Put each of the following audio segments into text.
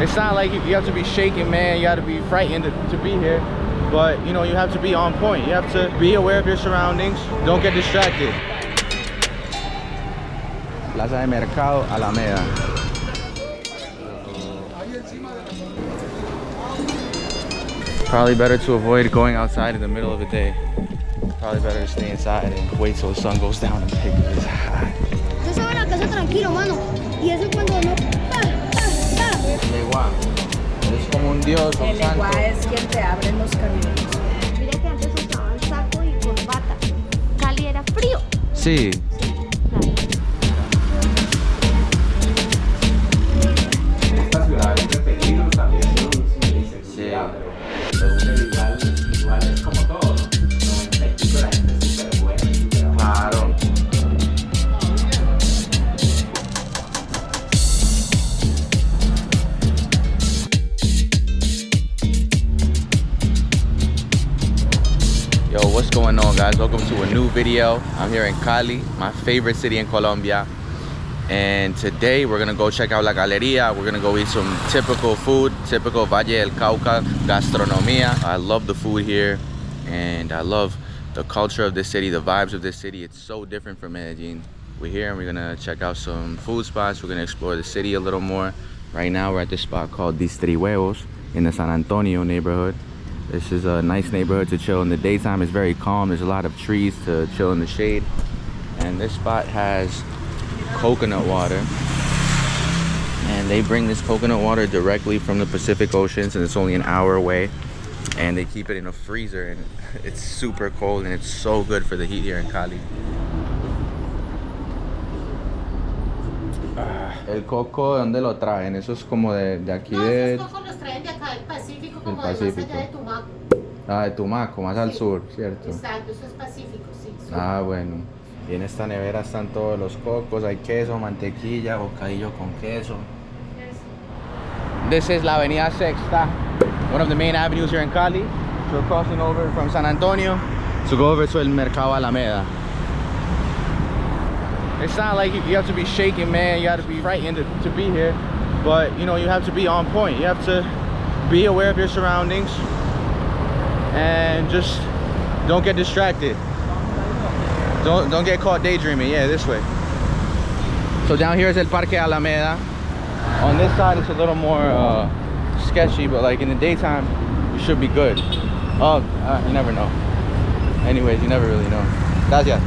It's not like you have to be shaking, man. You got to be frightened to be here. But, you know, you have to be on point. You have to be aware of your surroundings. Don't get distracted. Plaza de Mercado, Alameda. Probably better to avoid going outside in the middle of the day. Probably better to stay inside and wait till the sun goes down and pick it. Yo salgo a la casa tranquilo, mano. Y eso cuando no... Leguá. Es como un dios, un El santo. Leguá es quien te abre los caminos. Mira que antes usaban saco y corbata. Cali era frío. Sí. Esta ciudad es de peligro también, sí. Igual es como todo, ¿no? En el piso la gente es súper buena y súper amable. Claro. Yo, what's going on, guys? Welcome to a new video. I'm here in Cali, my favorite city in Colombia. And today we're gonna go check out La Galeria. We're gonna go eat some typical food, typical Valle del Cauca gastronomia. I love the food here and I love the culture of this city, the vibes of this city. It's so different from Medellin. We're here and we're gonna check out some food spots. We're gonna explore the city a little more. Right now we're at this spot called Distribuevos in the San Antonio neighborhood. This is a nice neighborhood to chill in the daytime. It's very calm. There's a lot of trees to chill in the shade. And this spot has coconut water. And they bring this coconut water directly from the Pacific Oceans, and it's only an hour away. And they keep it in a freezer, and it's super cold, and it's so good for the heat here in Cali. El coco, ¿de dónde lo traen? Eso es como de aquí de... No, esos cocos los traen de acá del Pacífico, como Del de más Pacífico. allá de Tumaco. Ah, de Tumaco, más al sur, ¿cierto? Exacto, eso es Pacífico, sí. Sur. Ah, bueno. Y en esta nevera están todos los cocos, hay queso, mantequilla, bocadillo con queso. This is La Avenida Sexta, one of the main avenues here in Cali. So we're crossing over from San Antonio to go over to El Mercado Alameda. It's not like you have to be shaking, man. You got to be frightened to be here. But, you know, you have to be on point. You have to be aware of your surroundings and just don't get distracted. Don't get caught daydreaming. Yeah, this way. So down here is El Parque Alameda. On this side it's a little more sketchy, but like in the daytime you should be good. Oh, you never know. Anyways, you never really know. Gracias.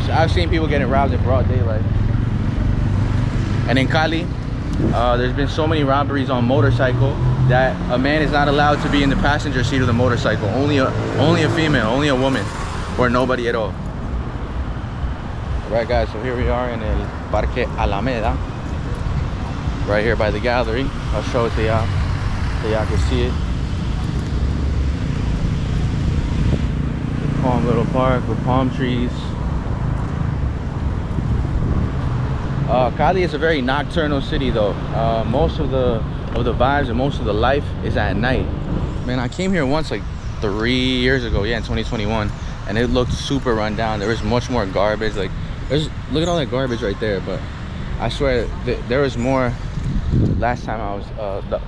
I've seen people getting robbed in broad daylight. And in Cali, there's been so many robberies on motorcycle that a man is not allowed to be in the passenger seat of the motorcycle. Only a female, only a woman, or nobody at all. Right, guys, so here we are in El Parque Alameda, right here by the gallery. I'll show it to y'all so y'all can see it. Calm little park with palm trees. Cali is a very nocturnal city though. Most of the vibes and most of the life is at night. Man, I came here once like 3 years ago, yeah, in 2021, and it looked super run down. There was much more garbage. Like, look at all that garbage right there. But I swear there was more last time I was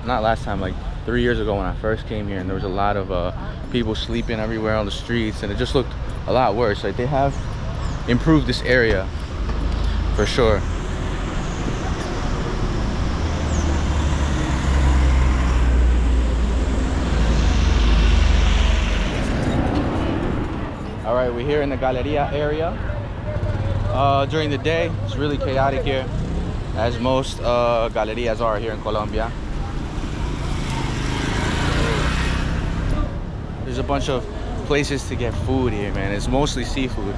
not last time, like 3 years ago when I first came here, and there was a lot of people sleeping everywhere on the streets, and it just looked a lot worse. Like, they have improved this area for sure. All right, we're here in the Galeria area. During the day, it's really chaotic here, as most galerias are here in Colombia. There's a bunch of places to get food here, man. It's mostly seafood.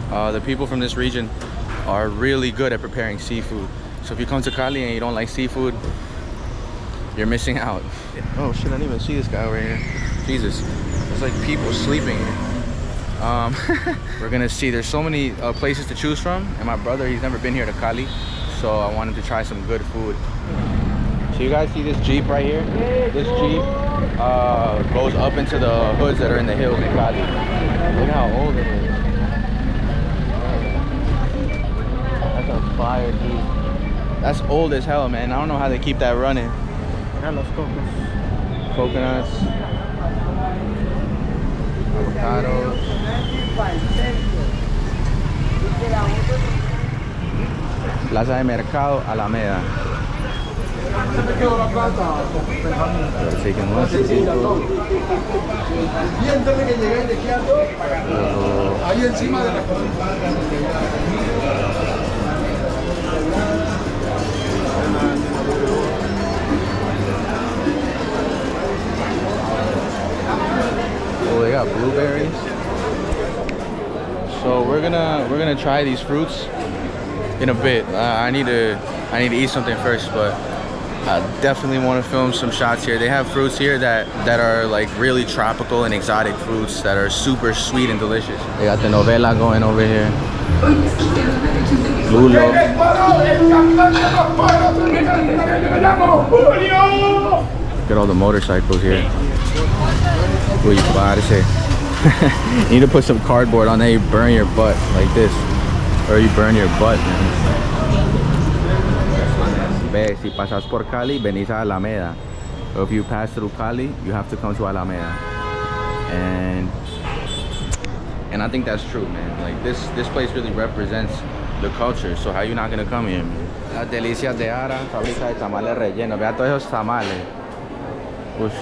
The people from this region are really good at preparing seafood. So if you come to Cali and you don't like seafood, you're missing out. Oh shit, I didn't even see this guy over here. Jesus, there's like people sleeping here. We're gonna see, there's so many places to choose from, and my brother, he's never been here to Cali, so I wanted to try some good food. So you guys see this Jeep right here? This Jeep goes up into the hoods that are in the hills in Cali. Look how old it is. That's a fire Jeep. That's old as hell, man. I don't know how they keep that running. Los cocos. Coconuts. Avocados. Plaza de Mercado, Alameda. Taking lunch. Ahí encima de la Oh, they got blueberries. So we're gonna try these fruits in a bit. I need to eat something first, but I definitely want to film some shots here. They have fruits here that are like really tropical and exotic fruits that are super sweet and delicious. They got the novela going over here. Lulo. Look at all the motorcycles here. Uy, parce. You need to put some cardboard on there. You burn your butt like this, or you burn your butt, man. Ve, si pasas por Cali, venís a Alameda. So if you pass through Cali, you have to come to Alameda. And I think that's true, man. Like this place really represents the culture. So how you not gonna come here, man? Las delicias de Ara, fábrica de tamales rellenos. Vea todos esos tamales. Ush.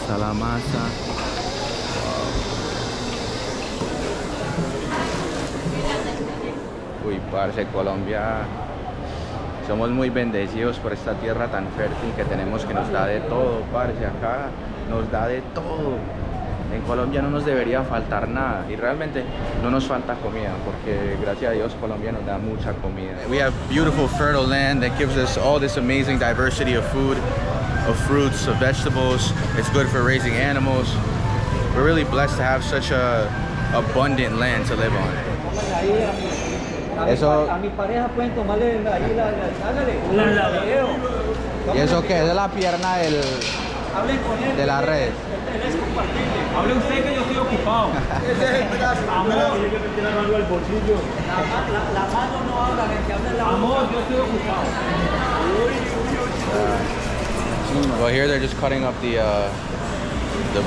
Salamasa. Uy, parce, Colombia. Somos muy bendecidos por esta tierra tan fértil que tenemos, que nos da de todo, parce. Acá nos da de todo. En Colombia no nos debería faltar nada, y realmente no nos falta comida, porque gracias a Dios Colombia nos da mucha comida. We have beautiful fertile land that gives us all this amazing diversity of food, of fruits, of vegetables. It's good for raising animals. We're really blessed to have such a abundant land to live on. Eso, A mi pareja pueden tomarle ahí la video. ¿y eso qué? ¿Es la pierna Hablen con él. de la red? Él es compartible. Hable usted que yo estoy ocupado. Ese es el brazo. Amor. Tiene que meter algo al bolsillo. La mano no habla, el que habla la boca. Amor, yo estoy ocupado. Well, here they're just cutting up the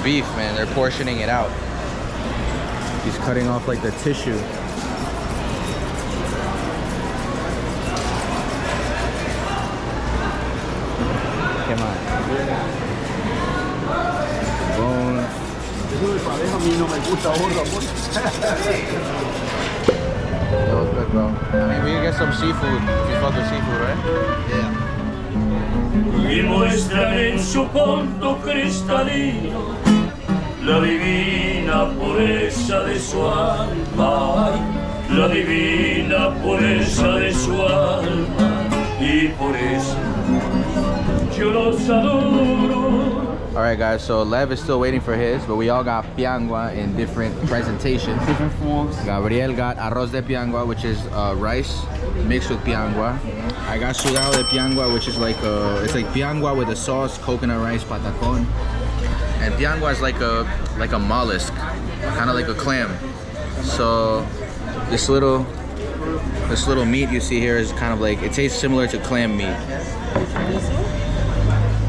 beef, man. They're portioning it out. He's cutting off like the tissue. Come on. Bones. Eso de pareja a mí no me gusta, gordo. That was good, bro. I mean, we can get some seafood if you fuck with seafood, right? Yeah. Y muestran en su fondo cristalino la divina pureza de su alma, la divina pureza de su alma, y por eso yo los adoro. All right, guys, so Lev is still waiting for his, but we all got piangua in different presentations. Different forms. Gabriel got arroz de piangua, which is rice mixed with piangua. I got sudado de piangua, which is it's like piangua with a sauce, coconut rice, patacon. And piangua is like a mollusk, kind of like a clam. So this little meat you see here is kind of like, it tastes similar to clam meat.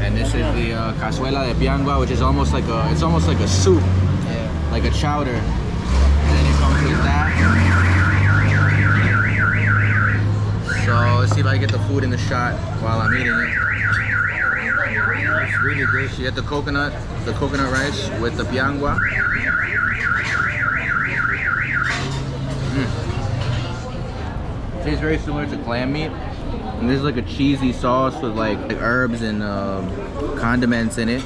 And this is the cazuela de piangua, which is almost like a soup, like a chowder. And then it comes with that. So let's see if I get the food in the shot while I'm eating it. It's really good. You get the coconut rice with the piangua. It tastes very similar to clam meat. And this is like a cheesy sauce with like herbs and condiments in it.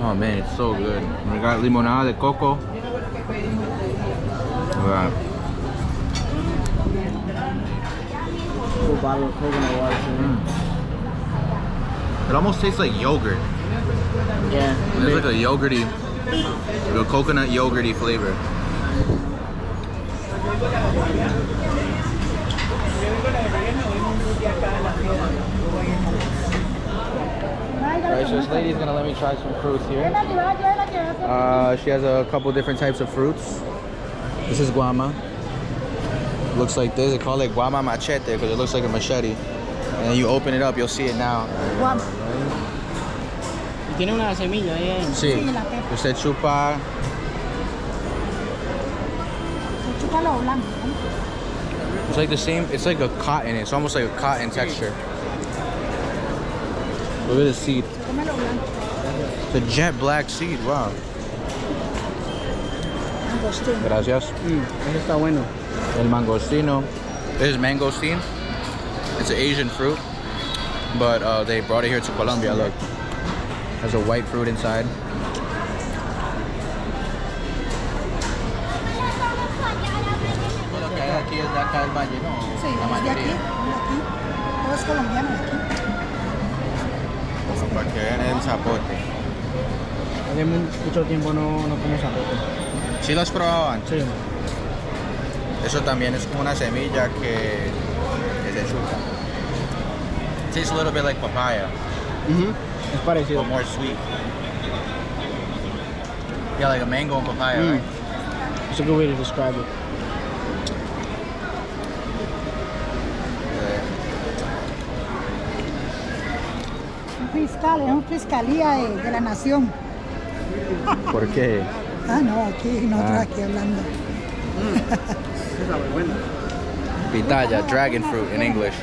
Oh man, it's so good. We got limonada de coco. Wow. Full bottle of coconut water. It almost tastes like yogurt. Yeah. It's like a yogurty, like a coconut yogurty flavor. Alright, so this lady's gonna let me try some fruits here. She has a couple different types of fruits. This is guama. Looks like this. They call it guama machete because it looks like a machete. And then you open it up, you'll see it now. Guama. Tiene una semilla ahí. Sí. Usted chupa. Chupa lo blanco, ¿no? It's like the same. It's like a cotton. It's almost like a cotton texture. Look at the seed. Come lo blanco. The jet black seed. Wow. Mangostín. Gracias. Eso está bueno. El mangostino. This is mangosteen. It's an Asian fruit, but they brought it here to Colombia. Look, has a white fruit inside. Lo que hay aquí es de acá del valle, ¿no? Sí, La es de aquí, mayoría. de aquí. Todo es colombiano de aquí. Para que vean el zapote. Hace mucho tiempo no como zapote. ¿Sí lo has probado antes? Sí. Eso también es como una semilla que se chupa. It tastes a little bit like papaya, Es parecido. but more sweet. Yeah, like a mango and papaya, right? It's a good way to describe it. Un fiscal, es una fiscalía de la nación. ¿Por qué? Ah, no, aquí, nosotros aquí hablando. Pitaya, dragon fruit in English.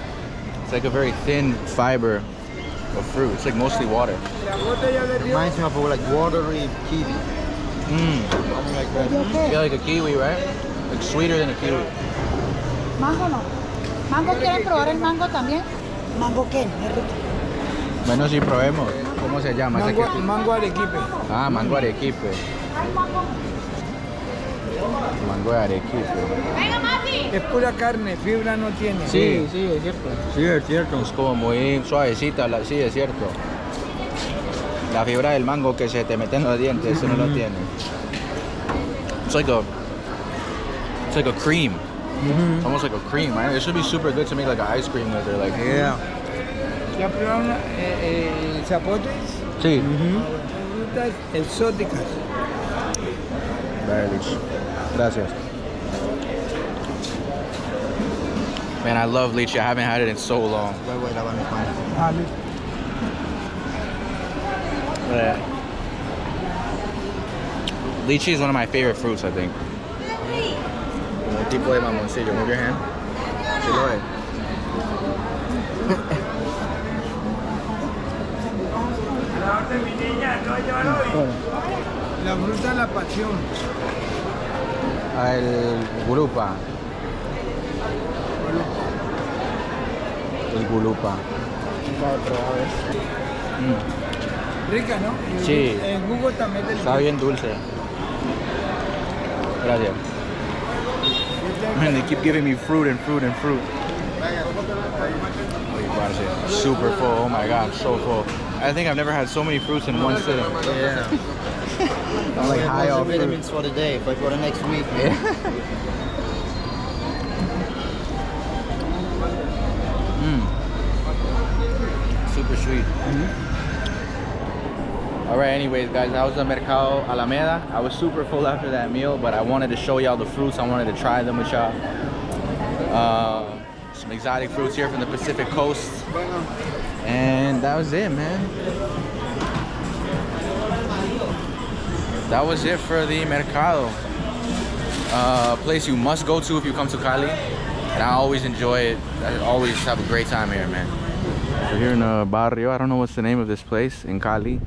It's like a very thin fiber of fruit. It's like mostly water. Reminds me of like watery kiwi. Something like that. Yeah, like a kiwi, right? Like sweeter than a kiwi. Mango no. ¿Mango quieren probar el mango también? ¿Mango qué? Es rico. Bueno, si probemos. ¿Cómo se llama? Ese que- Mango arequipe. Ah, mango arequipe. Mango de arequipe. Es pura carne, fibra no tiene. Sí. Sí, es cierto. Sí, es cierto. Es como muy suavecita, sí, es cierto. La fibra del mango que se te mete en los dientes, eso no lo tiene. It's like a cream. It's almost like a cream, right? It should be super good to make like an ice cream with it, like. Yeah. ¿Ya probaron zapotes? Sí. Frutas exóticas. Very rich. Gracias. Man, I love lychee. I haven't had it in so long. Ah, listo. Lychee is one of my favorite fruits, I think. Un tipo de mamoncillo. Move your hand. Sí lo es. La fruta de la pasión. El gulupa. El gulupa. Rica, ¿no? Sí. El jugo también del Está bien dulce. Gracias. Man, they keep giving me fruit and fruit and fruit. Super full. Oh my god, so full. I think I've never had so many fruits in one sitting. Yeah. I'm like high off fruit. vitamins for the day, but for the next week. Super sweet. All right, anyways, guys, that was the Mercado Alameda. I was super full after that meal, but I wanted to show y'all the fruits. I wanted to try them with y'all. Some exotic fruits here from the Pacific Coast. And that was it, man. That was it for the Mercado. A place you must go to if you come to Cali. And I always enjoy it. I always have a great time here, man. We're here in a barrio. I don't know what's the name of this place in Cali,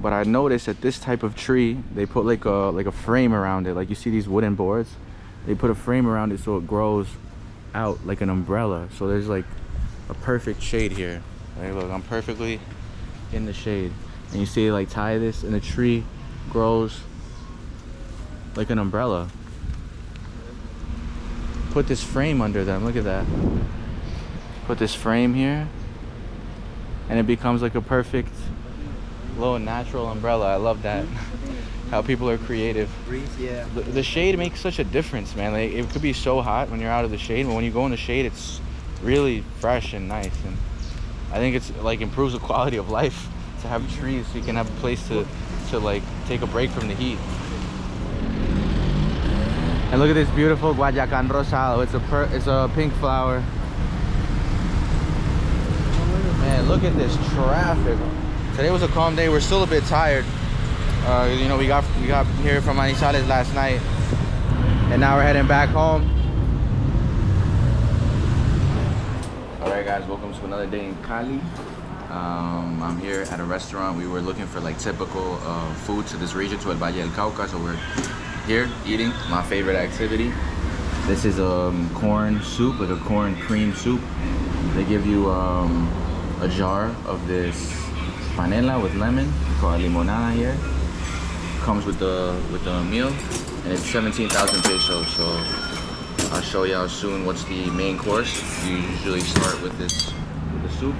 but I noticed that this type of tree, they put like a frame around it. Like you see these wooden boards, they put a frame around it so it grows out like an umbrella. So there's like a perfect shade here. Like, look, I'm perfectly in the shade, and you see like tie this, and the tree grows like an umbrella. Put this frame under them. Look at that. Put this frame here, and it becomes like a perfect little natural umbrella. I love that. How people are creative. Yeah. The shade makes such a difference, man. Like, it could be so hot when you're out of the shade, but when you go in the shade, it's really fresh and nice. And I think it's like improves the quality of life to to have trees so you can have a place to like take a break from the heat. And look at this beautiful Guayacán rosado. It's a pink flower. Man, look at this traffic. Today was a calm day. We're still a bit tired. You know, we got here from Manizales last night, and now we're heading back home. All right, guys, welcome to another day in Cali. I'm here at a restaurant. We were looking for like typical food to this region, to El Valle del Cauca. So we're here eating my favorite activity. This is corn soup, like a corn cream soup. They give you a jar of this panela with lemon, called limonada here. Comes with the meal, and it's 17,000 pesos. So I'll show y'all soon what's the main course. You usually start with the soup.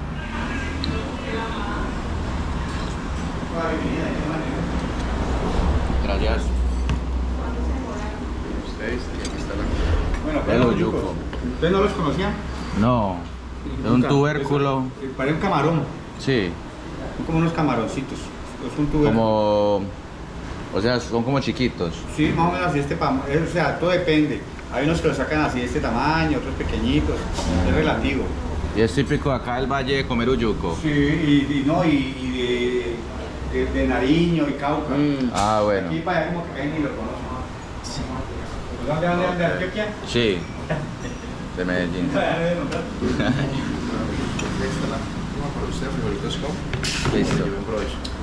Gracias. Bueno, yuco. ¿Ustedes no los conocían? No, es un tubérculo. Parece un camarón. Sí. Son como unos camaroncitos. Es un tubérculo. Como, o sea, son como chiquitos. Sí, más o menos así o sea, todo depende. Hay unos que lo sacan así de este tamaño, otros pequeñitos. Es relativo. Y es típico acá del Valle de comer uyuco. Sí, y de Nariño y Cauca. Ah, bueno. Aquí para allá como que caen y lo conocen. ¿De Antioquia? Sí, de Medellín. Listo.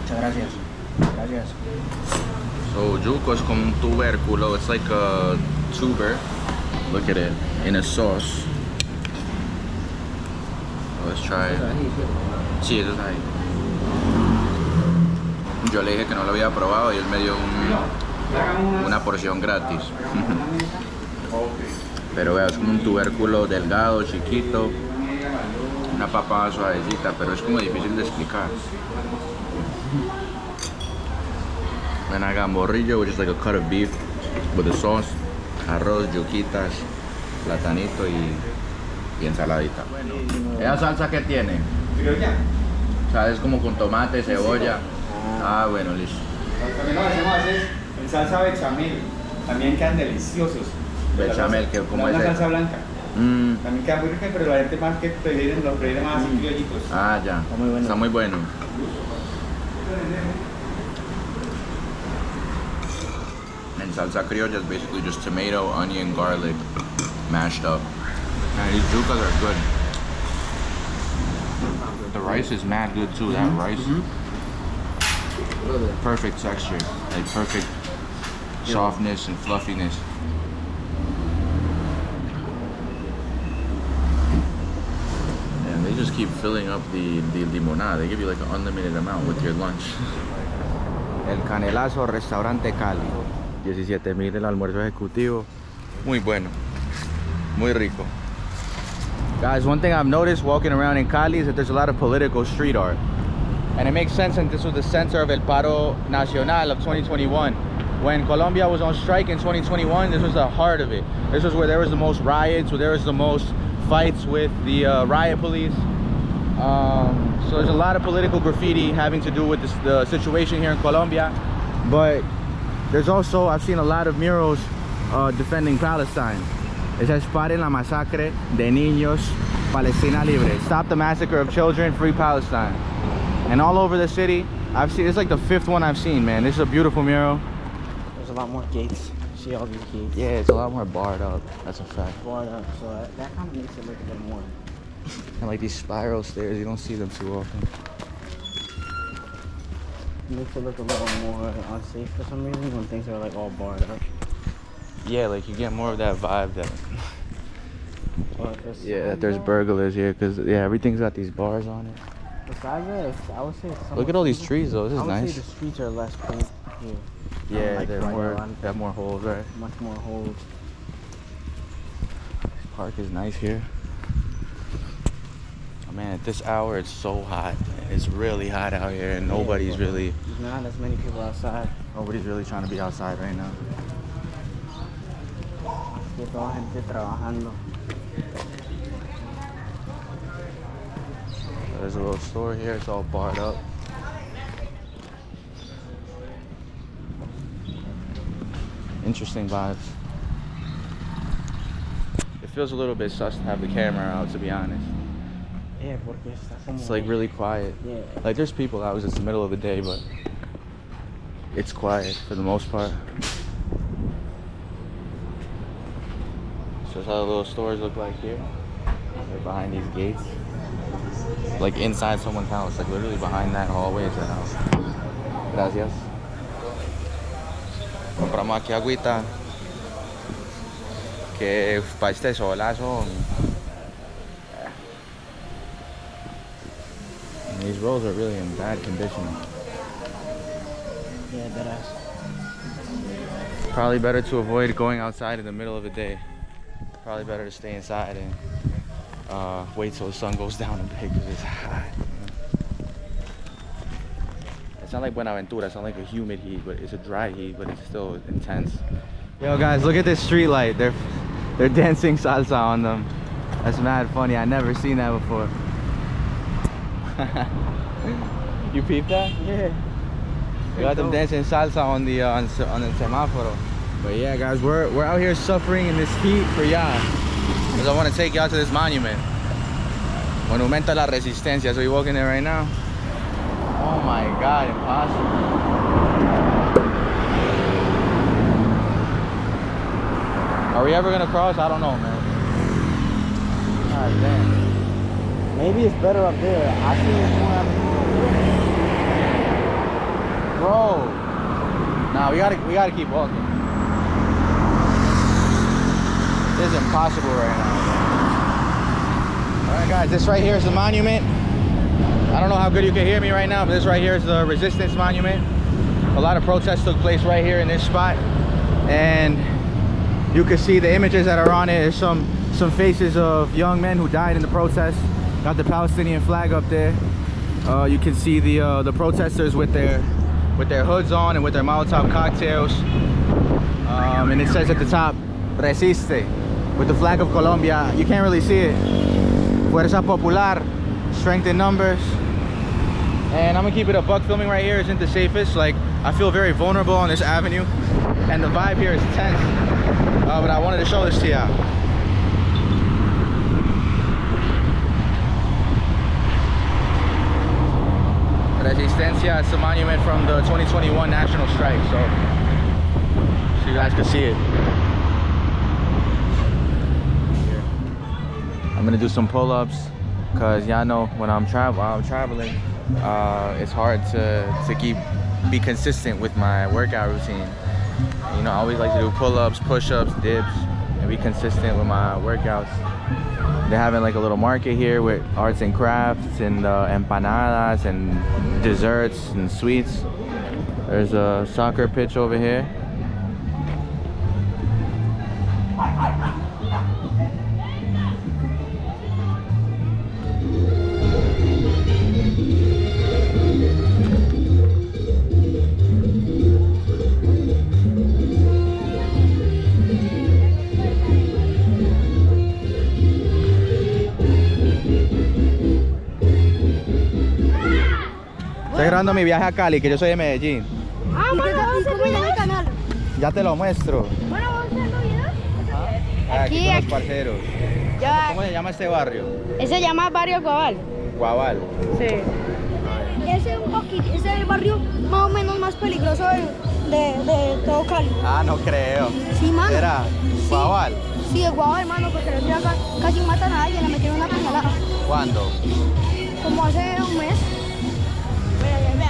Muchas gracias. Gracias. So yuco es como un tubérculo. It's like a tuber. Look at it in a sauce. Let's try it. Sí, eso es ahí. Yo le dije que no lo había probado y él me dio una porción gratis. Pero vea, es como un tubérculo delgado, chiquito, una papa suavecita, pero es como difícil de explicar. Then I got morrillo, which is like a cut of beef with the sauce, arroz, yuquitas, platanito y ensaladita. ¿Esa salsa qué tiene? O sea, es como con tomate, cebolla. Ah, bueno, listo. También lo hacemos en salsa bechamel. También quedan deliciosos. Bechamel, que como es una salsa blanca. También queda muy rica, pero la gente más que prefiere más así criollitos. Ah, ya. Está muy bueno. Está muy bueno. And salsa criolla is basically just tomato, onion, garlic, mashed up. Man, these yucas are good. The rice is mad good too. That rice, perfect texture, like perfect softness and fluffiness. And they just keep filling up the limonada. They give you like an unlimited amount with your lunch. El Canelazo Restaurante Cali. 17,000 el almuerzo ejecutivo. Muy bueno. Muy rico. Guys, one thing I've noticed walking around in Cali is that there's a lot of political street art. And it makes sense since this was the center of El Paro Nacional of 2021. When Colombia was on strike in 2021, this was the heart of it. This was where there was the most riots, where there was the most fights with the riot police. So there's a lot of political graffiti having to do with the situation here in Colombia. But there's also, I've seen a lot of murals defending Palestine. It says, "Paren la masacre de niños, Palestina libre." Stop the massacre of children, free Palestine. And all over the city, I've seen, it's like the 5th one I've seen, man. This is a beautiful mural. There's a lot more gates. See all these gates? Yeah, it's a lot more barred up. That's a fact. Barred up, so that kind of makes it look a bit more. And like these spiral stairs, you don't see them too often. It makes it look a little more unsafe for some reason when things are like all barred up. Yeah, like you get more of that vibe that Yeah, that there's burglars here, because yeah, everything's got these bars on it. Besides that, I would say Look at all these trees though. This is I would nice. say the streets are less paved here. Yeah, Like they're Cali, more, a lot of they have more holes, right? much more holes. This park is nice here. Oh, man, at this hour it's so hot. It's really hot out here, and nobody's really. There's not as many people outside. Nobody's really trying to be outside right now. Que toda gente trabajando. There's a little store here. It's all barred up. interesting vibes. It feels a little bit sus to have the camera out, to be honest. Yeah, porque está como... It's like really quiet. Yeah. Like there's people out, it's the middle of the day, but it's quiet for the most part. So that's how the little stores look like here. Right behind these gates. Like inside someone's house, like literally behind that hallway is their house. Gracias. Compramos aquí agüita. Que para este solazo. These roads are really in bad condition. Yeah, that ass. Probably better to avoid going outside in the middle of the day. Probably better to stay inside and wait till the sun goes down a bit because it's hot. It's not like Buenaventura, it's not like a humid heat, but it's a dry heat, but it's still intense. Yo guys, look at this street light. They're dancing salsa on them. That's mad funny. I never seen that before. You peeped that? Yeah. We got them dancing salsa on the semáforo. But yeah, guys, we're out here suffering in this heat for y'all. Because I want to take y'all to this monument, Monumento a la Resistencia. So we walking there right now. Oh my God, impossible. Are we ever gonna cross? I don't know, man. God damn. Maybe it's better up there. I see it's more up Bro. Nah, we gotta keep walking. This is impossible right now. Alright guys, this right here is the monument. I don't know how good you can hear me right now, but this right here is the Resistance Monument. A lot of protests took place right here in this spot. And you can see the images that are on it. There's some faces of young men who died in the protest. Got the Palestinian flag up there. You can see the protesters with their hoods on and with their Molotov cocktails. And it says at the top, Resiste, with the flag of Colombia. You can't really see it. Fuerza Popular, strength in numbers. And I'm gonna keep it a buck. Filming right here isn't the safest. Like, I feel very vulnerable on this avenue, and the vibe here is tense. But I wanted to show this to y'all. Resistencia, it's a monument from the 2021 national strike, so you guys can see it. Here. I'm gonna do some pull-ups because y'all know when I'm traveling, it's hard to be consistent with my workout routine. You know, I always like to do pull-ups, push-ups, dips, and be consistent with my workouts. They're having like a little market here with arts and crafts and empanadas and desserts and sweets. There's a soccer pitch over here. Estoy grabando mi viaje a Cali, que yo soy de Medellín. Ah, bueno, vamos a hacer el canal. Ya te lo muestro. Bueno, vamos haciendo videos. Aquí con los parceros. Ya, ¿Cómo se llama este barrio? ese se llama Barrio Guabal. Guabal. Sí. Ese es el barrio más o menos más peligroso de todo Cali. Ah, no creo. Sí, mano. ¿Será? Guabal. Sí, el Guabal, hermano, porque el día casi matan a alguien, le metieron una puñalada. ¿Cuándo? Como hace un mes.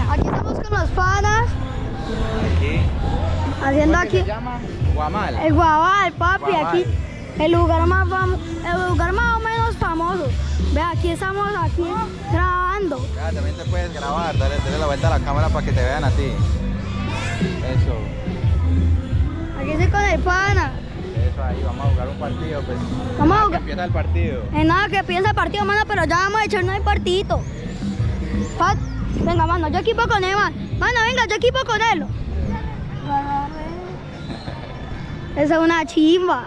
Aquí estamos con los panas. Aquí. Haciendo ¿Cómo es que aquí se llama? Guamal. el Guabal, papi. Guabal. Aquí el lugar más o menos famoso. Ve, aquí estamos grabando. Ya, también te puedes grabar. Dale la vuelta a la cámara para que te vean a ti. Eso. Aquí estoy con el pana. Eso ahí, vamos a jugar un partido. Pues. Vamos a Que jugar. empieza el partido. Es nada que empiece el partido, mano, pero ya vamos a echarnos el partidito. Venga, mano, yo equipo con él, man. Mano, venga, yo equipo con él. Esa es una chimba.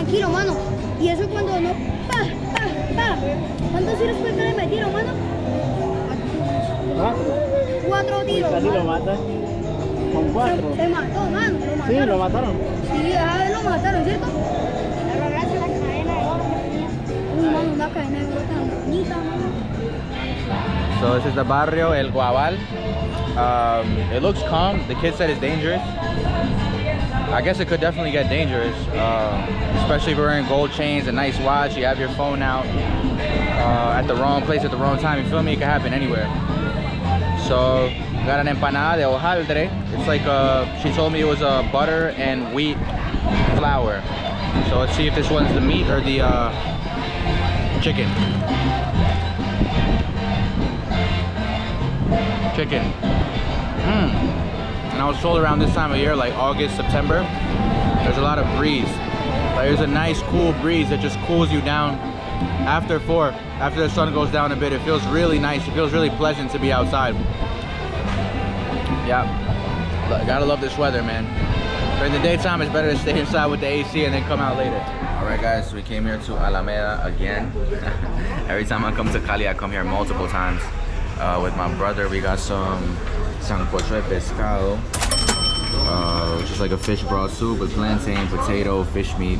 kilo, mano. Y eso cuando uno, ¿cuántos tiros fue que le metieron, mano? 4 tiros. Casi lo mano. mata. Con 4. Se mató, mano. Lo mataron. Sí, lo mataron. Sí, lo mataron, ¿cierto? Pero gracias a la cadena de oro que tenía. Uy, mano, una cadena de oro tan bonita, mano. So this is the barrio El Guabal. It looks calm. The kid said it's dangerous. I guess it could definitely get dangerous, especially if you're wearing gold chains, a nice watch, you have your phone out at the wrong place at the wrong time. You feel me? It could happen anywhere. So got an empanada de hojaldre. It's like she told me it was butter and wheat flour. So let's see if this one's the meat or the chicken. Chicken. And I was told around this time of year, like August, September, there's a lot of breeze. Like there's a nice cool breeze that just cools you down after 4, after the sun goes down a bit. It feels really nice. It feels really pleasant to be outside. Yeah, gotta love this weather, man. During the daytime, it's better to stay inside with the AC and then come out later. All right, guys, we came here to Alameda again. Every time I come to Cali, I come here multiple times. With my brother, we got some sancocho de pescado, which is like a fish broth soup with plantain, potato, fish meat.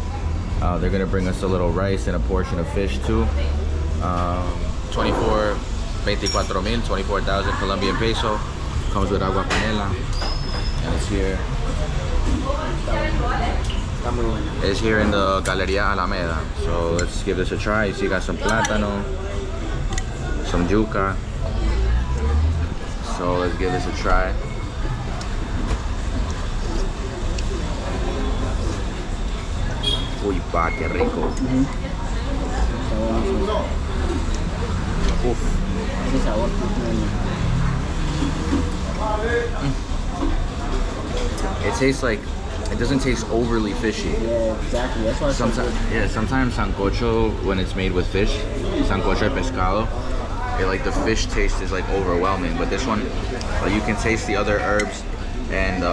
They're gonna bring us a little rice and a portion of fish too. 24,000 Colombian peso. Comes with agua panela, and it's here. It's here in the Galeria Alameda. So let's give this a try. You see, you got some plátano, some yuca. So let's give this a try. Uy, pa, qué rico. Uf. It tastes like, it doesn't taste overly fishy. Yeah, exactly. That's why sometimes sancocho, when it's made with fish, sancocho de pescado, like the fish taste is like overwhelming, but this one, you can taste the other herbs and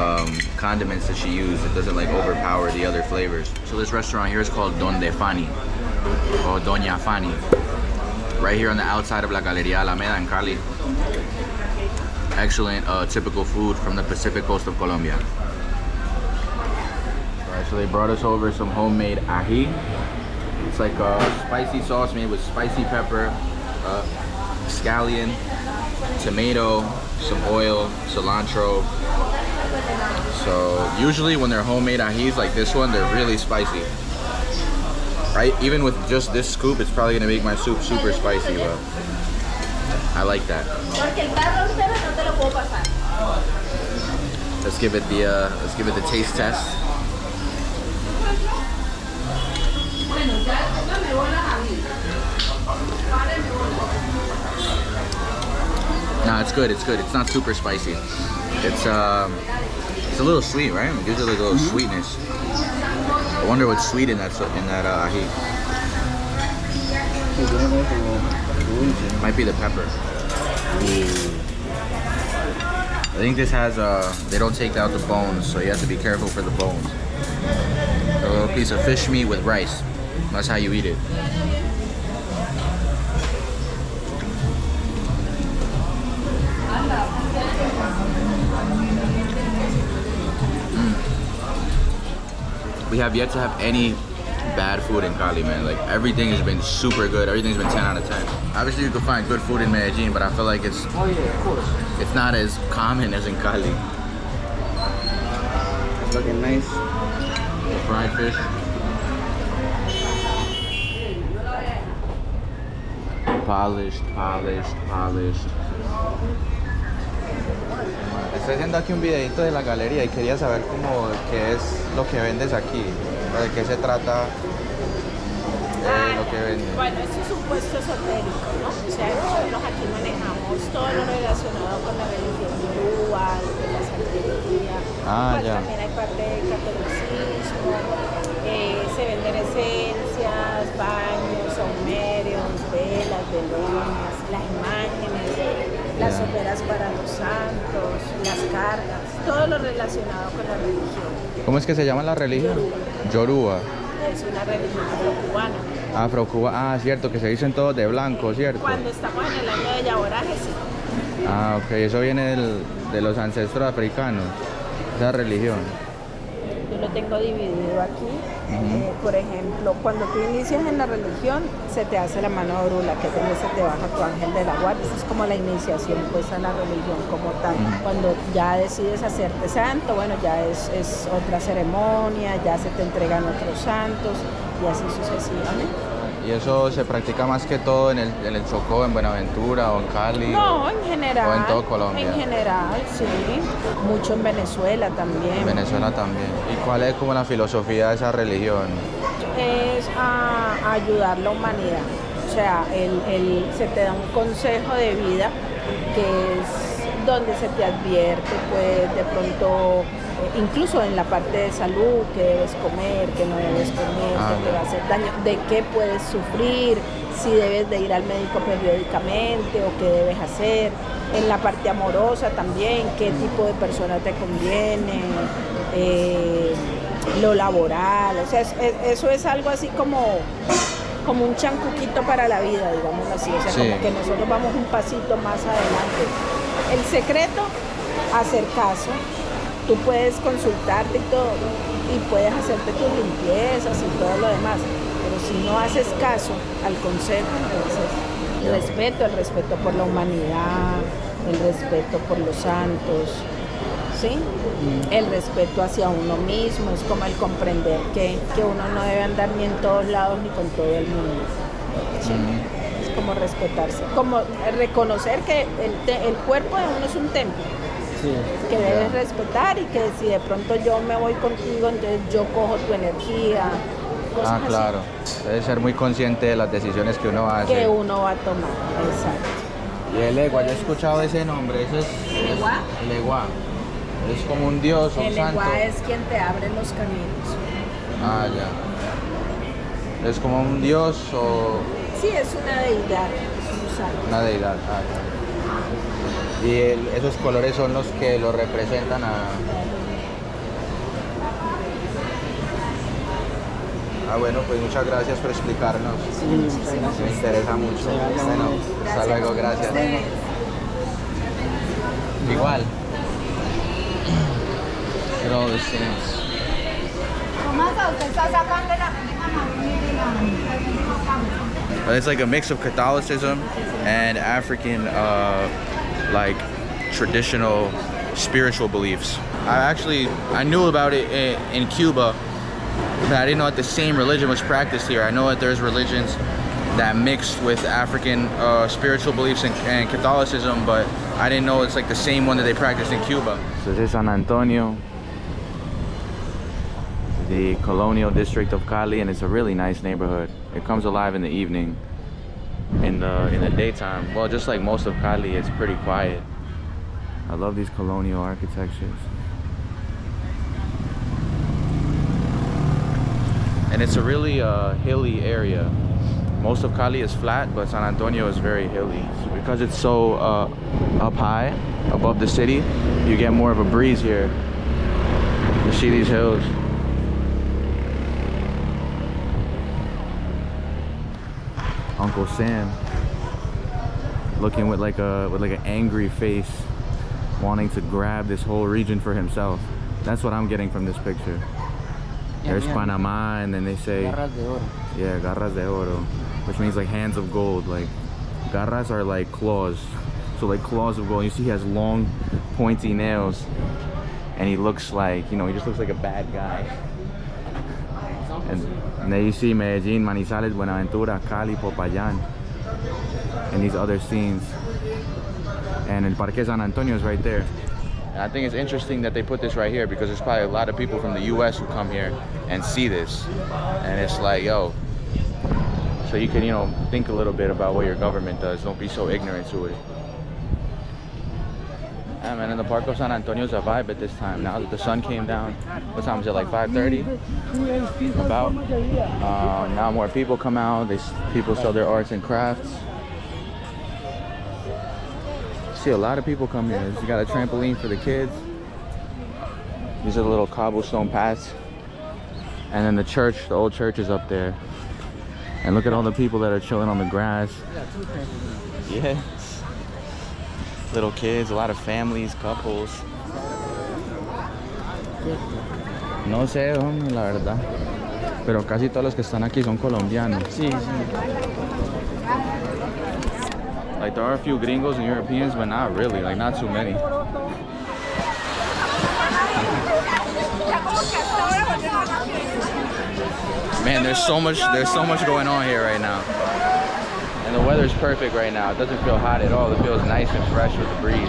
condiments that she used. It doesn't like overpower the other flavors. So this restaurant here is called Donde Fanny, or Doña Fanny, right here on the outside of La Galeria Alameda in Cali. Excellent typical food from the Pacific coast of Colombia. Alright, so they brought us over some homemade ají. It's like a spicy sauce made with spicy pepper, scallion, tomato, some oil, cilantro. So usually when they're homemade ajís like this one, they're really spicy. Right? Even with just this scoop, it's probably gonna make my soup super spicy, but I like that. Let's give it the taste test. No, it's good. It's good. It's not super spicy. It's a little sweet, right? It gives it like a little sweetness. I wonder what's sweet in that ají. Might be the pepper. Ooh. I think this has they don't take out the bones, so you have to be careful for the bones. A little piece of fish meat with rice. That's how you eat it. We have yet to have any bad food in Cali, man. Like everything has been super good. Everything's been 10 out of 10. Obviously you can find good food in Medellin, but I feel like it's not as common as in Cali. It's looking nice. The fried fish. Polished. Estoy haciendo aquí un videito de la galería y quería saber cómo qué es lo que vendes aquí, de qué se trata lo que vendes. Bueno, esto es un puesto esotérico, ¿no? O sea, nosotros aquí manejamos todo lo relacionado con la religión yoruba, de la santería. También hay parte del catolicismo, se venden esencias, baños, saumerios, velas, velones, las imágenes, las ofrendas para los santos, las cargas, todo lo relacionado con la religión. ¿Cómo es que se llama la religión? Yoruba. es una religión afrocubana. Afro-Cuba, ah, cierto, que se dicen todos de blanco, ¿cierto? Cuando estamos en el año de Yaboraje, sí. Ah, ok, eso viene de los ancestros africanos, esa religión. Yo lo tengo dividido aquí. Por ejemplo, cuando tú inicias en la religión, se te hace la mano de brula, que es donde se te baja tu ángel de la guardia. Esa es como la iniciación pues a la religión como tal. Cuando ya decides hacerte santo, bueno, ya es otra ceremonia, ya se te entregan otros santos y así sucesivamente. ¿Y eso se practica más que todo en el Chocó, en Buenaventura o en Cali? No, en general. ¿O en todo Colombia? En general, sí. Mucho en Venezuela también. En Venezuela también. ¿Y cuál es como la filosofía de esa religión? Es a ayudar a la humanidad. O sea, se te da un consejo de vida que es donde se te advierte, pues, de pronto, incluso en la parte de salud, que debes comer, que no debes comer, que te va a hacer daño, de qué puedes sufrir, si debes de ir al médico periódicamente o qué debes hacer. En la parte amorosa también, qué tipo de persona te conviene, lo laboral, o sea, eso es algo así como un chancuquito para la vida, digamos así, o sea, sí, como que nosotros vamos un pasito más adelante. El secreto, hacer caso. Tú puedes consultarte y todo, y puedes hacerte tus limpiezas y todo lo demás, pero si no haces caso al consejo, entonces el respeto por la humanidad, el respeto por los santos, ¿sí? El respeto hacia uno mismo, es como el comprender que uno no debe andar ni en todos lados ni con todo el mundo, ¿sí? Es como respetarse, como reconocer que el cuerpo de uno es un templo. Sí, que debes respetar y que si de pronto yo me voy contigo, entonces yo cojo tu energía. Ah, claro. Debe ser muy consciente de las decisiones que uno hace. Que uno va a tomar, exacto. Y el Egua, yo he escuchado ese nombre, ese es... ¿El Egua? El Egua. Es como un dios, un santo. El Egua es quien te abre los caminos. Ah, ya. ¿Es como un dios o...? Sí, es una deidad, es un santo. Una deidad, ah, ya. Y esos colores son los que lo representan a... Ah, bueno, pues muchas gracias por explicarnos. Sí, muchas gracias. Me interesa mucho. Bueno, hasta luego, gracias. Igual. Look at all these things. It's like a mix of Catholicism and African, like traditional spiritual beliefs. I knew about it in Cuba, but I didn't know that the same religion was practiced here. I know that there's religions that mix with African spiritual beliefs and Catholicism, but I didn't know it's like the same one that they practice in Cuba. So this is San Antonio, the colonial district of Cali, and it's a really nice neighborhood. It comes alive in the evening. In the daytime, well, just like most of Cali, it's pretty quiet. I love these colonial architectures. And it's a really hilly area. Most of Cali is flat, but San Antonio is very hilly. So because it's so up high above the city, you get more of a breeze here. You see these hills. Uncle Sam looking with like an angry face, wanting to grab this whole region for himself. That's what I'm getting from this picture. There's Panama, and then they say garras de oro. Yeah, garras de oro, which means like hands of gold. Like garras are like claws, so like claws of gold. You see he has long pointy nails, and he looks like, you know, he just looks like a bad guy. And then you see Medellin, Manizales, Buenaventura, Cali, Popayán, and these other scenes. And El Parque San Antonio is right there. And I think it's interesting that they put this right here because there's probably a lot of people from the US who come here and see this. And it's like, yo, so you can, you know, think a little bit about what your government does. Don't be so ignorant to it. Yeah, man, and the Parque San Antonio is a vibe at this time. Now that the sun came down, what time is it, like 5:30? About. Now more people come out. People sell their arts and crafts. See a lot of people come here. You got a trampoline for the kids. These are the little cobblestone paths And then the church, the old church is up there. And look at all the people that are chilling on the grass. Yes. Little kids, a lot of families, couples. No sé, hombre, la verdad. Pero casi todos los que están aquí son colombianos. Sí, sí. Like there are a few gringos and Europeans, but not really, like not too many. Man, there's so much going on here right now. And the weather's perfect right now. It doesn't feel hot at all. It feels nice and fresh with the breeze.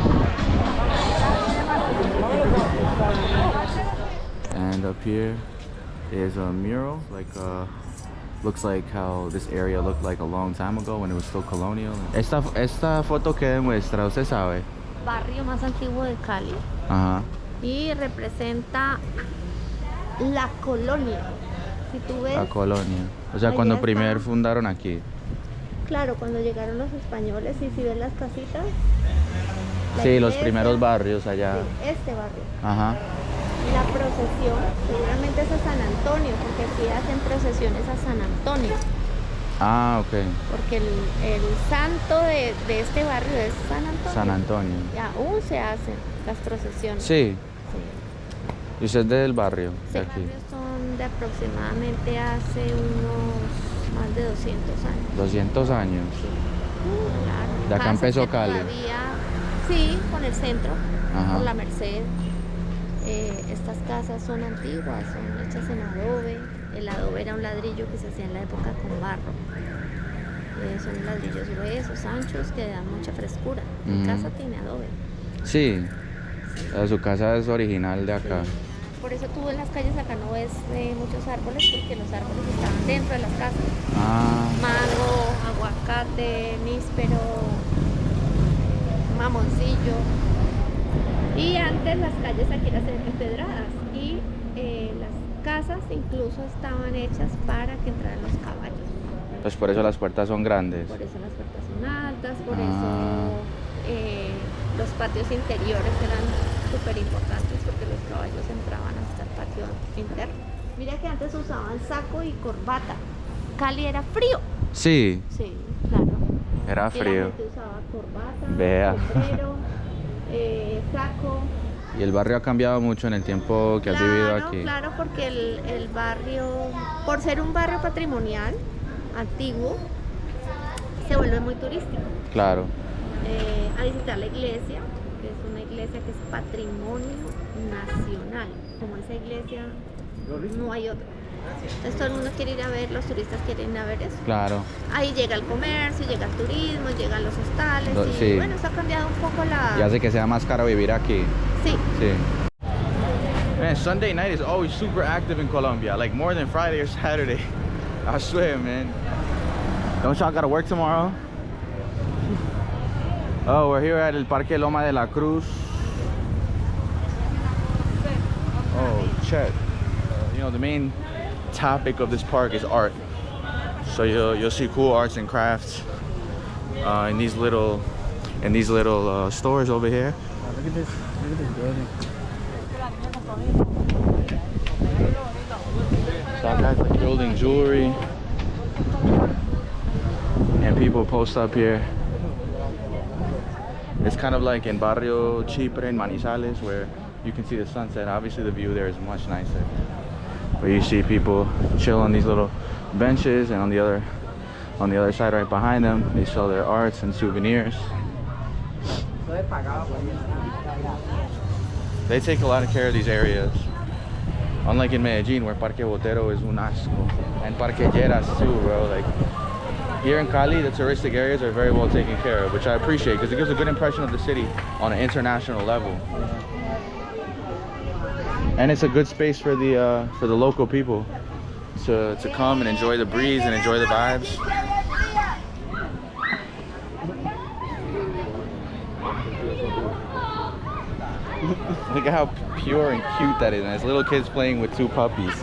And up here is a mural, like looks like how this area looked like a long time ago when it was still colonial. Esta foto que demuestra, ¿usted sabe? Barrio más antiguo de Cali. Ajá. Y representa la colonia. Si tú ves, La colonia. O sea, allá cuando está. primero fundaron aquí. Claro, cuando llegaron los españoles, y si ves las casitas. la Sí, los iglesia, primeros barrios allá. sí, este barrio. Ajá. La procesión seguramente es a San Antonio, porque aquí hacen procesiones a San Antonio. Ah, ok. Porque el santo de este barrio es San Antonio. San Antonio. Y aún se hacen las procesiones. Sí. Sí. ¿Y usted es del barrio? De Estos aquí. barrios son de aproximadamente hace unos más de 200 años. 200 años. Sí. Claro. De acá Casas empezó que Cali. Sí, con el centro, Ajá. por la Merced. Estas casas son antiguas, son hechas en adobe. El adobe era un ladrillo que se hacía en la época con barro. Son ladrillos gruesos, anchos, que dan mucha frescura. Mi casa tiene adobe. Sí. Su casa es original de acá. Sí. Por eso tú en las calles acá no ves muchos árboles, porque los árboles estaban dentro de las casas. Ah. Mango, aguacate, níspero, mamoncillo. Y antes las calles aquí eran empedradas y las casas incluso estaban hechas para que entraran los caballos. Pues por eso las puertas son grandes. Por eso las puertas son altas, por eso los patios interiores eran súper importantes, porque los caballos entraban hasta el patio interno. Mira que antes usaban saco y corbata. Cali era frío. Sí. Sí, claro. Era Y frío. la gente usaba corbata, Vea. sombrero, saco. Y el barrio ha cambiado mucho en el tiempo que has vivido aquí. Claro, porque el barrio, por ser un barrio patrimonial antiguo, se vuelve muy turístico. Claro. A visitar la iglesia, que es una iglesia que es patrimonio nacional. Como esa iglesia no hay otra. Entonces todo el mundo quiere ir a ver, los turistas quieren ir a ver eso. Claro. Ahí llega el comercio, llega el turismo, llegan los hostales y Sí. bueno, eso ha cambiado un poco la... Y hace que sea más caro vivir aquí. Sí. Sí. Man, Sunday night is always super active in Colombia, like more than Friday or Saturday. I swear, man. Don't y'all gotta work tomorrow? Oh, we're here at el Parque Loma de la Cruz. Oh, Chet. You know, the main topic of this park is art. So you'll see cool arts and crafts in these little stores over here. Oh, look at this building. So guys like building jewelry, and people post up here. It's kind of like in Barrio Chipre in Manizales, where you can see the sunset. Obviously the view there is much nicer, but you see people chill on these little benches, and on the other side right behind them they sell their arts and souvenirs. They take a lot of care of these areas, unlike in Medellin, where Parque Botero is un asco, and Parque Lleras too, bro. Like here in Cali, the touristic areas are very well taken care of, which I appreciate because it gives a good impression of the city on an international level. And it's a good space for the local people to come and enjoy the breeze and enjoy the vibes. Look at how pure and cute that is, and it's little kids playing with two puppies.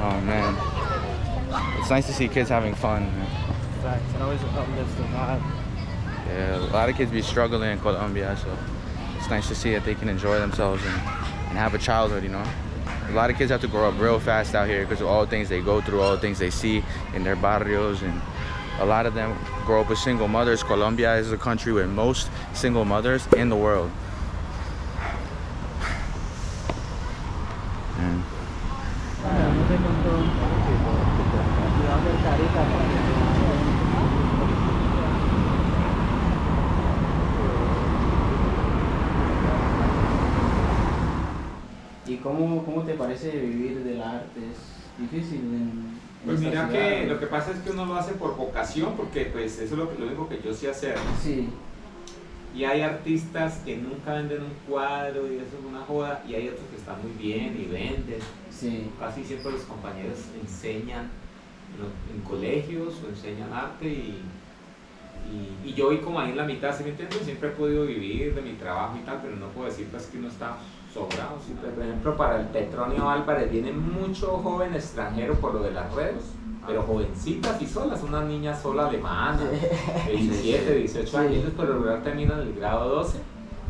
Oh man, it's nice to see kids having fun. Facts. It always uplifts the vibe. Yeah, a lot of kids be struggling in Colombia, so it's nice to see that they can enjoy themselves and have a childhood, you know. A lot of kids have to grow up real fast out here because of all the things they go through, all the things they see in their barrios, and a lot of them grow up with single mothers. Colombia is the country with most single mothers in the world. And ¿Y cómo te parece vivir del arte? ¿Es difícil en Pues esta mira ciudad? que lo que pasa es que uno lo hace por vocación, porque pues eso es lo único que yo sé hacer. Sí. Y hay artistas que nunca venden un cuadro y eso es una joda, y hay otros que están muy bien y venden. Sí. Casi siempre los compañeros enseñan en colegios o enseñan arte y yo voy como ahí en la mitad, ¿sí me entiendes? Siempre he podido vivir de mi trabajo y tal, pero no puedo decir pues que uno está sobrado. ¿Sí? Por ejemplo, para el Petronio Álvarez viene mucho joven extranjero por lo de las redes, pero jovencitas y solas, una niña sola alemana, de 17, 18 años, ellos por lo regular terminan el grado 12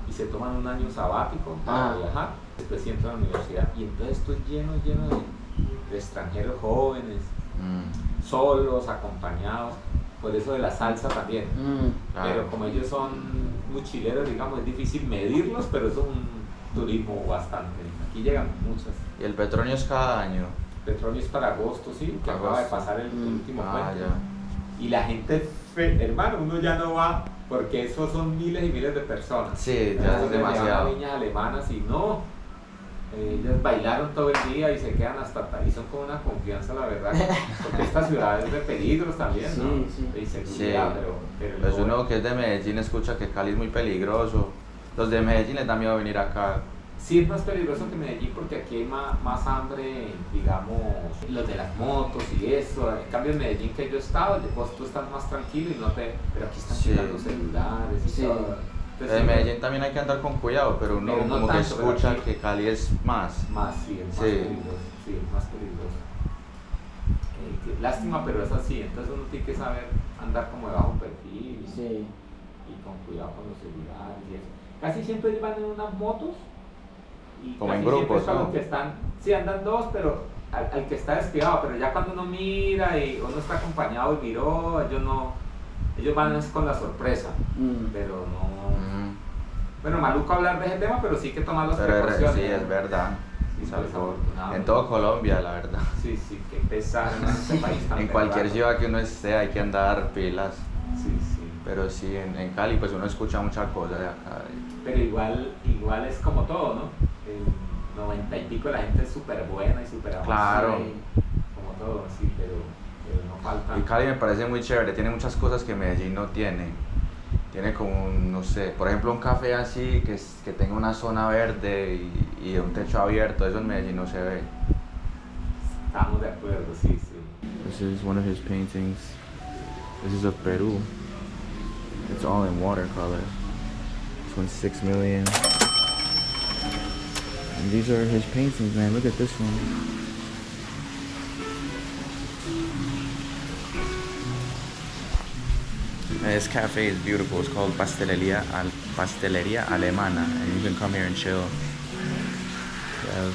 y se toman un año sabático para viajar, después entran a la universidad y entonces estoy lleno de extranjeros jóvenes, solos, acompañados, por eso de la salsa también, pero como ellos son mochileros, digamos, es difícil medirlos, pero es un turismo bastante, aquí llegan muchas. ¿Y el Petronio es cada año? Petronio es para agosto, sí, que acaba de pasar el último puente. Ya. Y la gente, hermano, uno ya no va porque esos son miles y miles de personas. Sí, ya es demasiado. Niñas alemanas y no, ellos bailaron todo el día y se quedan hasta tarde y son con una confianza, la verdad, porque esta ciudad es de peligros también, ¿no? Sí. De inseguridad, pero pues uno que es de Medellín escucha que Cali es muy peligroso. Los de Medellín les da miedo venir acá. sí es más peligroso que Medellín porque aquí hay más hambre, digamos, los de las motos y eso. En cambio en Medellín que yo he estado, vos tú estás más tranquilo y no te... Pero aquí están quitando celulares y todo. Entonces, en Medellín también hay que andar con cuidado, pero uno pero no como tanto, que escucha aquí- que Cali es más. Más, sí, es más peligroso. Sí, es más peligroso. Lástima, pero es así. Entonces uno tiene que saber andar como de bajo perfil y con cuidado con los celulares y eso. Casi siempre van en unas motos y como casi en grupos, siempre ¿no? los que están, sí andan dos, pero al que está descuidado, pero ya cuando uno mira y uno está acompañado y miró, ellos van es con la sorpresa, pero no. Bueno, maluco hablar de ese tema, pero sí hay que tomar las precauciones. Sí, es verdad. Sí, Es algo- desafortunado. en todo Colombia, la verdad. Sí, qué pesar en este país tan En cualquier raro. ciudad que uno esté hay que andar pilas. Sí. Pero sí, en Cali pues uno escucha muchas cosas de acá. Pero igual es como todo, ¿no? El 90 y pico la gente es súper buena y súper amable. Claro. Como todo, sí, pero no falta. Y Cali me parece muy chévere, tiene muchas cosas que Medellín no tiene. Tiene como un, no sé, por ejemplo un café así que tenga una zona verde y un techo abierto, eso en Medellín no se ve. Estamos de acuerdo, sí. This is one of his paintings. This is of Peru. It's all in watercolor. This one's 6 million. And these are his paintings, man. Look at this one. This cafe is beautiful. It's called Pastelería Alemana, and you can come here and chill. Yeah,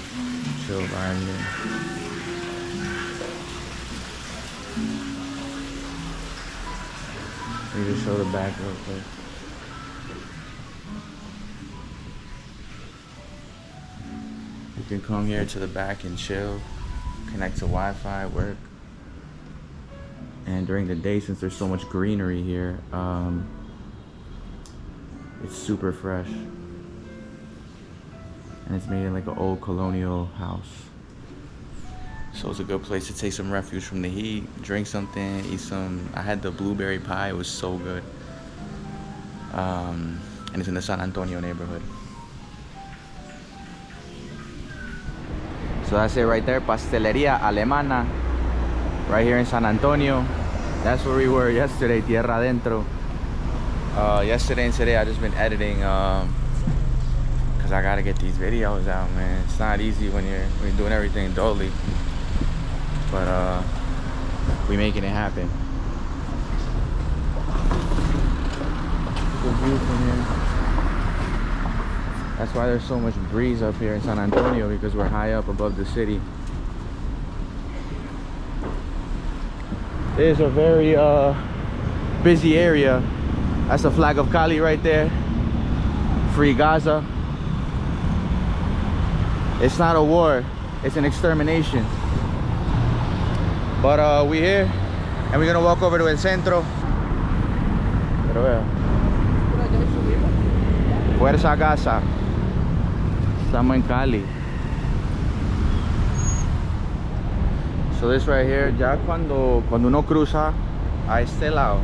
chill vibe here. Let me just show the back real quick. You can come here to the back and chill, connect to Wi-Fi, work. And during the day, since there's so much greenery here, it's super fresh. And it's made in like an old colonial house. So it's a good place to take some refuge from the heat, drink something, eat some. I had the blueberry pie, it was so good. And it's in the San Antonio neighborhood. So that's it right there, Pastelería Alemana, right here in San Antonio. That's where we were yesterday, tierra adentro. Yesterday and today I just been editing cause I gotta get these videos out, man. It's not easy when you're doing everything dully. But we making it happen. Good view from here. That's why there's so much breeze up here in San Antonio, because we're high up above the city. It is a very busy area. That's the flag of Cali right there. Free Gaza. It's not a war, it's an extermination. But we're here and we're gonna walk over to El Centro. Pero vea. Fuerza Gaza. Estamos en Cali. So this right here, ya cuando uno cruza a este lado,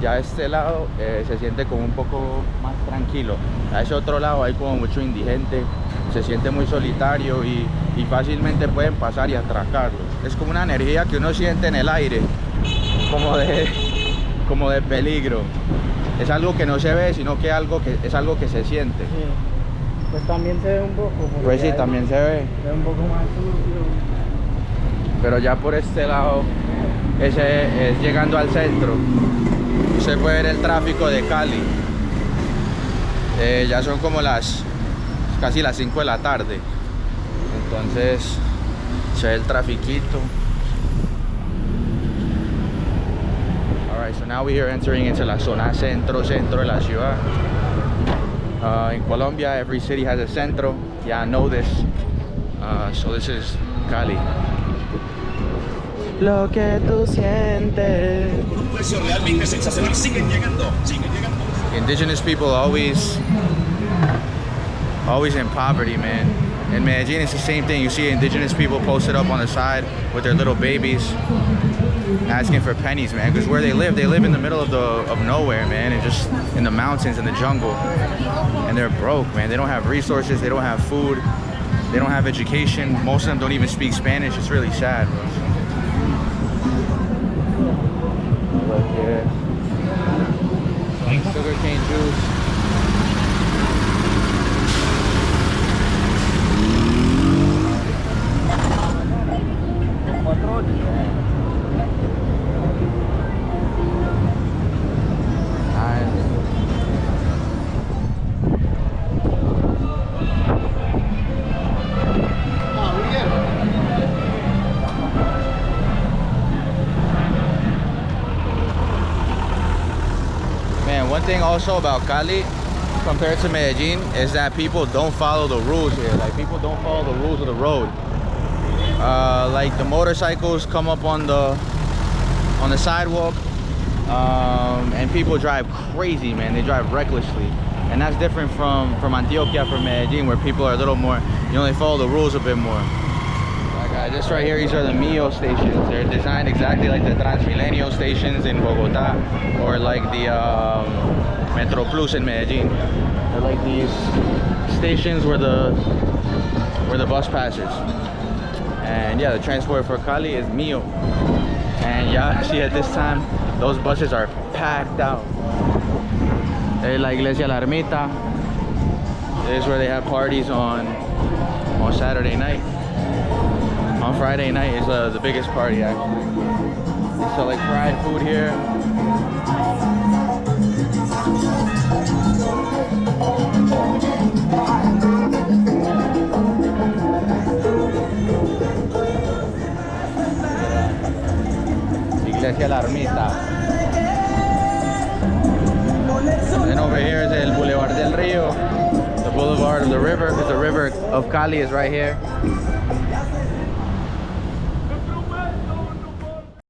ya este lado se siente como un poco más tranquilo. A ese otro lado hay como mucho indigente, se siente muy solitario y fácilmente pueden pasar y atracarlo. Es como una energía que uno siente en el aire, como de peligro. Es algo que no se ve, sino que es algo que se siente. Sí. Pues también se ve un poco. Pues sí, también se ve. Se ve un poco más sucio. Pero ya por este lado, ese es llegando al centro. Se puede ver el tráfico de Cali. Ya son como casi las 5 de la tarde. Entonces se ve el trafiquito. Alright, so now we are entering into la zona centro de la ciudad. In Colombia, every city has a centro. Yeah, I know this. So this is Cali. Lo que tú sientes. Con un precio realmente sensacional. Siguen llegando. Indigenous people always in poverty, man. In Medellin, it's the same thing. You see indigenous people posted up on the side with their little babies, asking for pennies, man. Because where they live in the middle of nowhere, man, and just in the mountains, in the jungle, and they're broke, man. They don't have resources. They don't have food. They don't have education. Most of them don't even speak Spanish. It's really sad, bro. Look here. Sugarcane juice. One thing also about Cali compared to Medellin is that people don't follow the rules here. Like, people don't follow the rules of the road. Like, the motorcycles come up on the sidewalk, and people drive crazy, man. They drive recklessly, and that's different from Antioquia, from Medellin, where people are a little more, they follow the rules a bit more. Like, just right here, these are the Mio stations. They're designed exactly like the Transmilenio stations in Bogota, or like the Metro Plus in Medellin. They're like these stations where the bus passes. And yeah, the transport for Cali is Mio. And yeah, see, at this time, those buses are packed out. La Iglesia La Ermita. This is where they have parties on Saturday night. On Friday night is the biggest party, actually. They sell like fried food here. Iglesia La Ermita. And then over here is El Boulevard del Rio, the boulevard of the river, because the river of Cali is right here.